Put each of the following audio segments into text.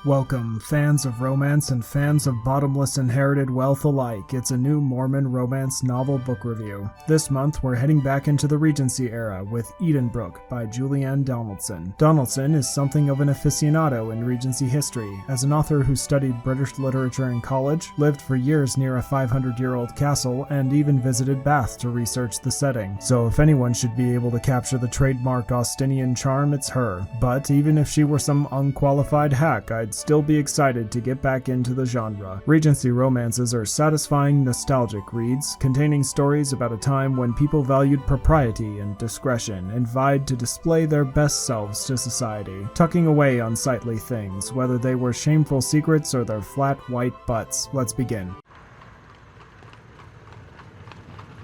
Welcome, fans of romance and fans of bottomless inherited wealth alike. It's a new Mormon romance novel book review. This month, we're heading back into the Regency era with Edenbrooke by Julianne Donaldson. Donaldson is something of an aficionado in Regency history. As an author who studied British literature in college, lived for years near a 500-year-old castle, and even visited Bath to research the setting. So if anyone should be able to capture the trademark Austinian charm, it's her. But even if she were some unqualified hack, I'd still be excited to get back into the genre. Regency romances are satisfying, nostalgic reads, containing stories about a time when people valued propriety and discretion and vied to display their best selves to society, tucking away unsightly things, whether they were shameful secrets or their flat white butts. Let's begin.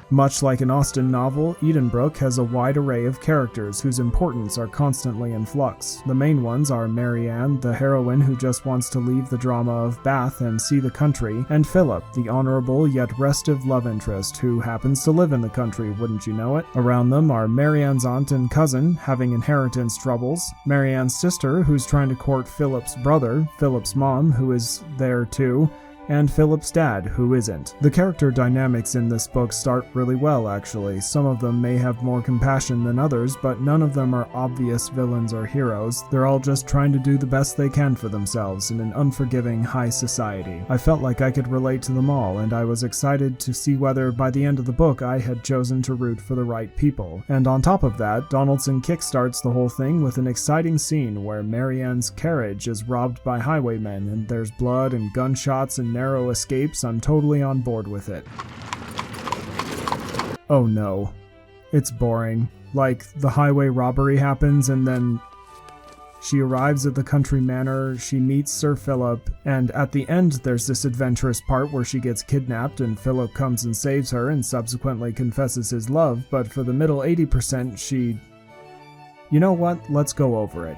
Much like an Austen novel, Edenbrooke has a wide array of characters whose importance are constantly in flux. The main ones are Marianne, the heroine who just wants to leave the drama of Bath and see the country, and Philip, the honorable yet restive love interest who happens to live in the country, wouldn't you know it? Around them are Marianne's aunt and cousin, having inheritance troubles, Marianne's sister, who's trying to court Philip's brother, Philip's mom, who is there too, and Philip's dad, who isn't. The character dynamics in this book start really well, actually. Some of them may have more compassion than others, but none of them are obvious villains or heroes. They're all just trying to do the best they can for themselves in an unforgiving high society. I felt like I could relate to them all, and I was excited to see whether by the end of the book I had chosen to root for the right people. And on top of that, Donaldson kickstarts the whole thing with an exciting scene where Marianne's carriage is robbed by highwaymen, and there's blood and gunshots and narrow escapes. I'm totally on board with it. Oh no. It's boring. Like, the highway robbery happens and then she arrives at the country manor, she meets Sir Philip, and at the end there's this adventurous part where she gets kidnapped and Philip comes and saves her and subsequently confesses his love, but for the middle 80% she... You know what? Let's go over it.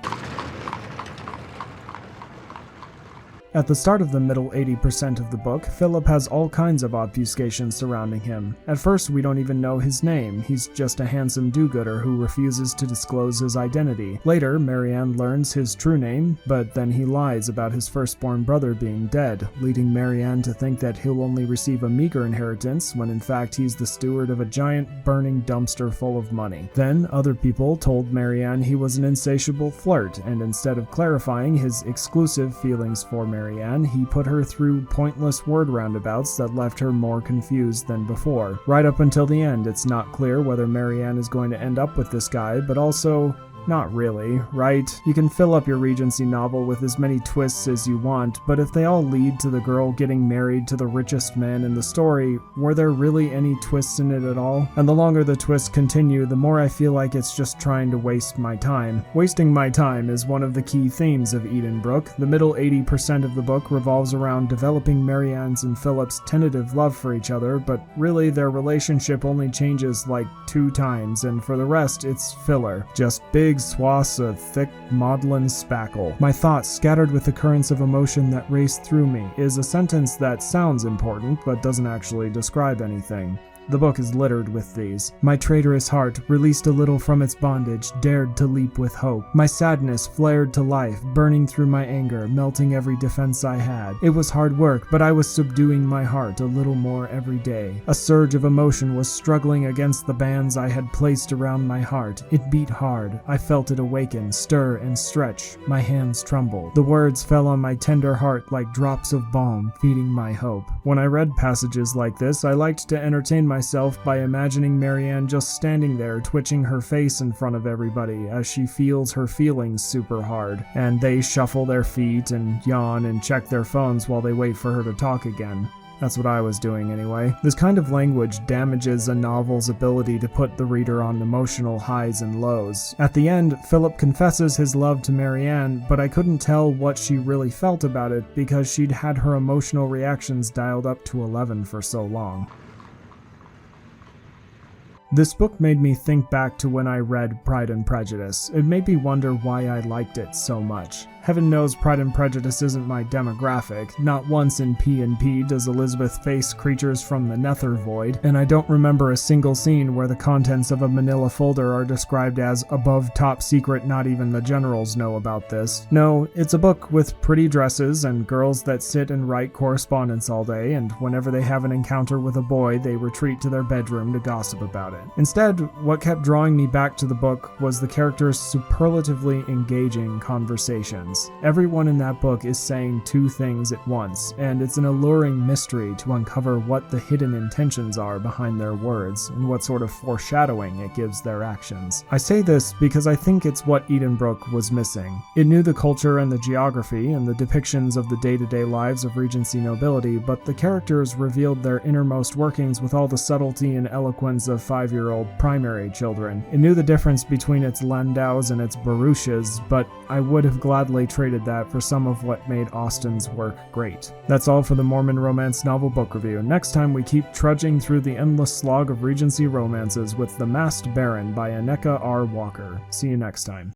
At the start of the middle 80% of the book, Philip has all kinds of obfuscations surrounding him. At first, we don't even know his name. He's just a handsome do-gooder who refuses to disclose his identity. Later, Marianne learns his true name, but then he lies about his firstborn brother being dead, leading Marianne to think that he'll only receive a meager inheritance when in fact he's the steward of a giant burning dumpster full of money. Then, other people told Marianne he was an insatiable flirt, and instead of clarifying his exclusive feelings for Marianne, he put her through pointless word roundabouts that left her more confused than before. Right up until the end, it's not clear whether Marianne is going to end up with this guy, but also... not really, right? You can fill up your Regency novel with as many twists as you want, but if they all lead to the girl getting married to the richest man in the story, were there really any twists in it at all? And the longer the twists continue, the more I feel like it's just trying to waste my time. Wasting my time is one of the key themes of Edenbrooke. The middle 80% of the book revolves around developing Marianne's and Philip's tentative love for each other, but really their relationship only changes like 2 times, and for the rest, it's filler. Just big swaths of thick maudlin spackle. My thoughts, scattered with the currents of emotion that raced through me, is a sentence that sounds important but doesn't actually describe anything. The book is littered with these. My traitorous heart, released a little from its bondage, dared to leap with hope. My sadness flared to life, burning through my anger, melting every defense I had. It was hard work, but I was subduing my heart a little more every day. A surge of emotion was struggling against the bands I had placed around my heart. It beat hard. I felt it awaken, stir, and stretch. My hands trembled. The words fell on my tender heart like drops of balm, feeding my hope. When I read passages like this, I liked to entertain myself by imagining Marianne just standing there twitching her face in front of everybody as she feels her feelings super hard, and they shuffle their feet and yawn and check their phones while they wait for her to talk again. That's what I was doing anyway. This kind of language damages a novel's ability to put the reader on emotional highs and lows. At the end, Philip confesses his love to Marianne, but I couldn't tell what she really felt about it because she'd had her emotional reactions dialed up to 11 for so long. This book made me think back to when I read Pride and Prejudice. It made me wonder why I liked it so much. Heaven knows Pride and Prejudice isn't my demographic. Not once in P&P does Elizabeth face creatures from the nether void, and I don't remember a single scene where the contents of a manila folder are described as above top secret, not even the generals know about this. No, it's a book with pretty dresses and girls that sit and write correspondence all day, and whenever they have an encounter with a boy, they retreat to their bedroom to gossip about it. Instead, what kept drawing me back to the book was the characters' superlatively engaging conversations. Everyone in that book is saying two things at once, and it's an alluring mystery to uncover what the hidden intentions are behind their words and what sort of foreshadowing it gives their actions. I say this because I think it's what Edenbrooke was missing. It knew the culture and the geography and the depictions of the day-to-day lives of Regency nobility, but the characters revealed their innermost workings with all the subtlety and eloquence of 5-year-old primary children. It knew the difference between its landaus and its barouches, but I would have gladly traded that for some of what made Austen's work great. That's all for the Mormon romance novel book review. Next time we keep trudging through the endless slog of Regency romances with The Masked Baron by Anneka R. Walker. See you next time.